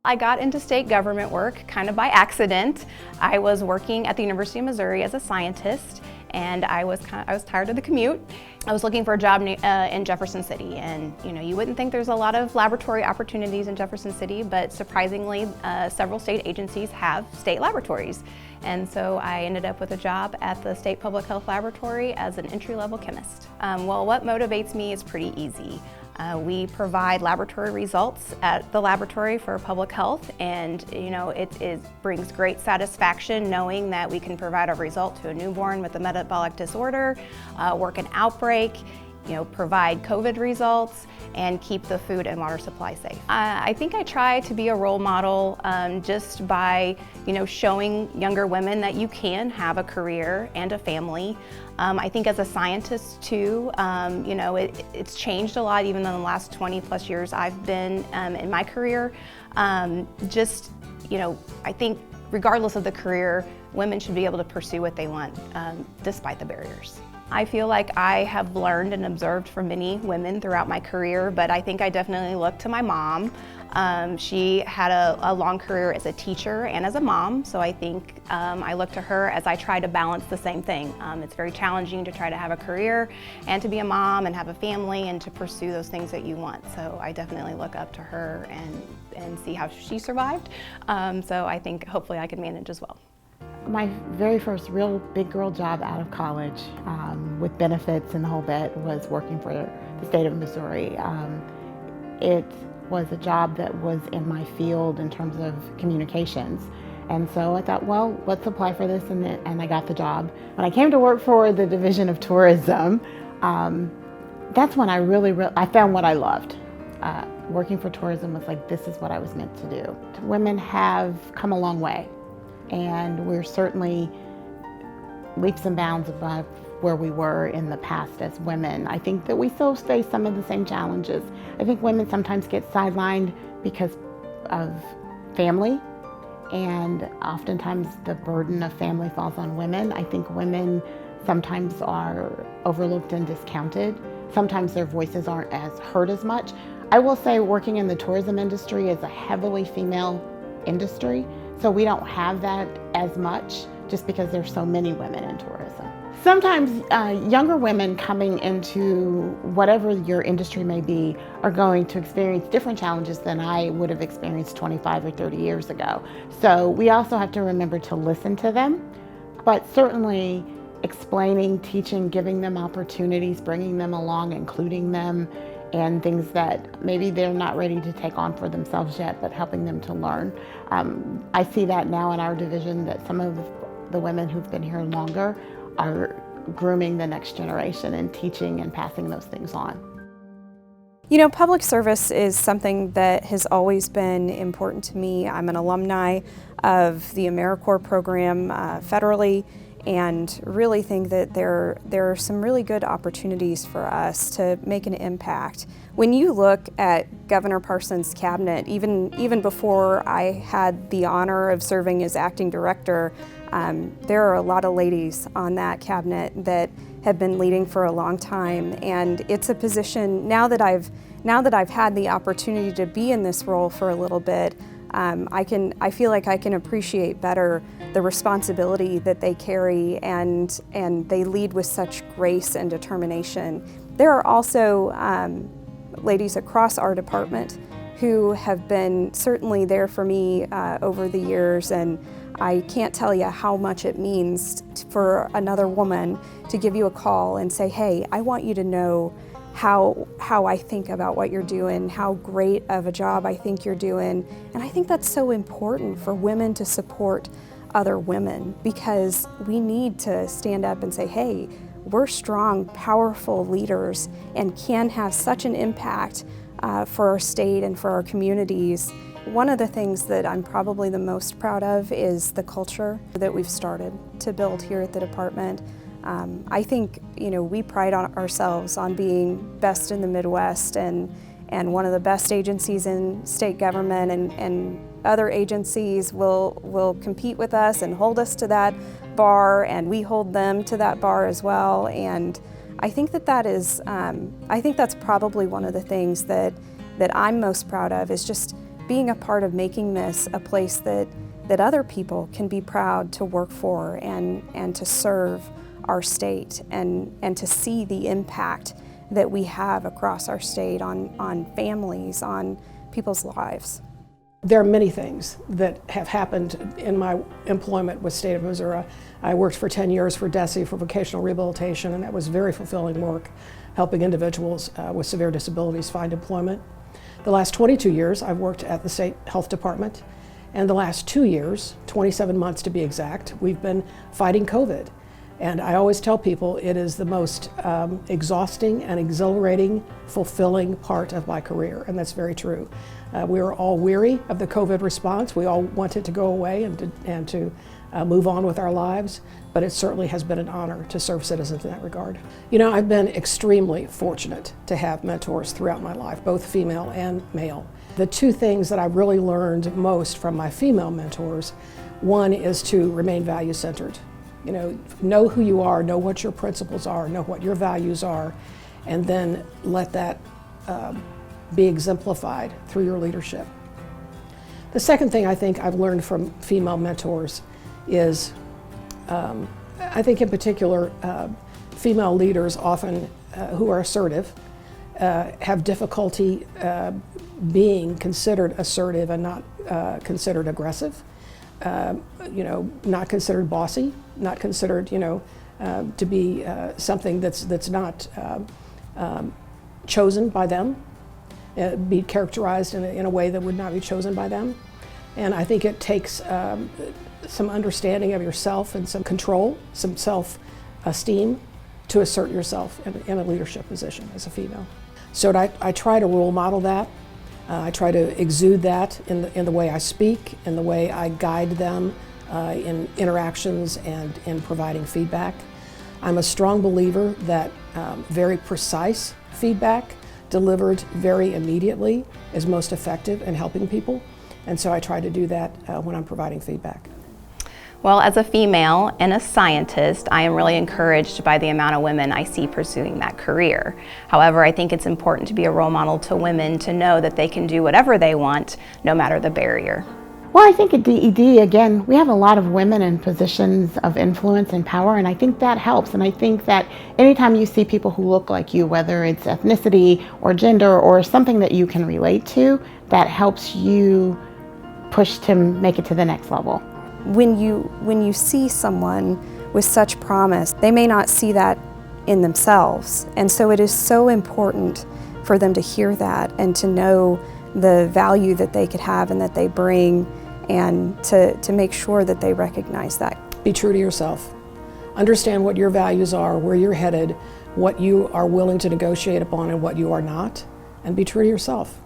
I got into state government work kind of by accident. I was working at the University of Missouri as a scientist, and I was tired of the commute. I was looking for a job in Jefferson City, and you wouldn't think there's a lot of laboratory opportunities in Jefferson City, but surprisingly, several state agencies have state laboratories. And so I ended up with a job at the State Public Health Laboratory as an entry-level chemist. Well, what motivates me is pretty easy. We provide laboratory results at the laboratory for public health, and it brings great satisfaction knowing that we can provide a result to a newborn with a metabolic disorder, work an outbreak, provide COVID results, and keep the food and water supply safe. I think I try to be a role model just by showing younger women that you can have a career and a family. I think as a scientist too, it's changed a lot even in the last 20 plus years I've been in my career. I think regardless of the career, women should be able to pursue what they want despite the barriers. I feel like I have learned and observed from many women throughout my career, but I think I definitely look to my mom. She had a long career as a teacher and as a mom, so I think I look to her as I try to balance the same thing. It's very challenging to try to have a career and to be a mom and have a family and to pursue those things that you want. So I definitely look up to her and see how she survived. So I think hopefully I can manage as well. My very first real big girl job out of college with benefits and the whole bit was working for the state of Missouri. It was a job that was in my field in terms of communications. And so I thought, well, let's apply for this, and I got the job. When I came to work for the Division of Tourism, that's when I found what I loved. Working for tourism was like, this is what I was meant to do. Women have come a long way, and we're certainly leaps and bounds above where we were in the past as women. I think that we still face some of the same challenges. I think women sometimes get sidelined because of family, and oftentimes the burden of family falls on women. I think women sometimes are overlooked and discounted. Sometimes their voices aren't as heard as much. I will say working in the tourism industry is a heavily female industry, so we don't have that as much just because there's so many women in tourism. Sometimes younger women coming into whatever your industry may be are going to experience different challenges than I would have experienced 25 or 30 years ago. So we also have to remember to listen to them, but certainly explaining, teaching, giving them opportunities, bringing them along, including them, and things that maybe they're not ready to take on for themselves yet, but helping them to learn. I see that now in our division, that some of the women who've been here longer are grooming the next generation and teaching and passing those things on. Public service is something that has always been important to me. I'm an alumni of the AmeriCorps program federally, and really think that there are some really good opportunities for us to make an impact. When you look at Governor Parsons' cabinet, even before I had the honor of serving as acting director, there are a lot of ladies on that cabinet that have been leading for a long time, and it's a position now that I've had the opportunity to be in this role for a little bit. I feel like I can appreciate better the responsibility that they carry, and they lead with such grace and determination. There are also ladies across our department who have been certainly there for me over the years, and I can't tell you how much it means for another woman to give you a call and say, hey, I want you to know how I think about what you're doing, how great of a job I think you're doing. And I think that's so important for women to support other women, because we need to stand up and say, hey, we're strong, powerful leaders and can have such an impact for our state and for our communities. One of the things that I'm probably the most proud of is the culture that we've started to build here at the department. I think we pride ourselves on being best in the Midwest and one of the best agencies in state government, and other agencies will compete with us and hold us to that bar, and we hold them to that bar as well. And I think that is, I think that's probably one of the things that I'm most proud of, is just being a part of making this a place that other people can be proud to work for and to serve our state and to see the impact that we have across our state on families, on people's lives. There are many things that have happened in my employment with State of Missouri. I worked for 10 years for DESE for vocational rehabilitation, and that was very fulfilling work, helping individuals with severe disabilities find employment. The last 22 years, I've worked at the State Health Department, and the last 2 years, 27 months to be exact, we've been fighting COVID. And I always tell people it is the most exhausting and exhilarating, fulfilling part of my career, and that's very true. We were all weary of the COVID response. We all want it to go away and to move on with our lives, but it certainly has been an honor to serve citizens in that regard. You know, I've been extremely fortunate to have mentors throughout my life, both female and male. The two things that I really learned most from my female mentors, one is to remain value-centered. You know who you are, know what your principles are, know what your values are, and then let that be exemplified through your leadership. The second thing I think I've learned from female mentors is, I think in particular, female leaders often who are assertive have difficulty being considered assertive and not considered aggressive. Not considered bossy, not considered, to be something that's not chosen by them, be characterized in a way that would not be chosen by them. And I think it takes some understanding of yourself and some control, some self-esteem to assert yourself in a leadership position as a female. So I try to role model that. I try to exude that in the way I speak, in the way I guide them in interactions and in providing feedback. I'm a strong believer that very precise feedback delivered very immediately is most effective in helping people, and so I try to do that when I'm providing feedback. Well, as a female and a scientist, I am really encouraged by the amount of women I see pursuing that career. However, I think it's important to be a role model to women to know that they can do whatever they want, no matter the barrier. Well, I think at DED, again, we have a lot of women in positions of influence and power, and I think that helps. And I think that anytime you see people who look like you, whether it's ethnicity or gender or something that you can relate to, that helps you push to make it to the next level. When you see someone with such promise, they may not see that in themselves. And so it is so important for them to hear that and to know the value that they could have and that they bring, and to make sure that they recognize that. Be true to yourself. Understand what your values are, where you're headed, what you are willing to negotiate upon and what you are not, and be true to yourself.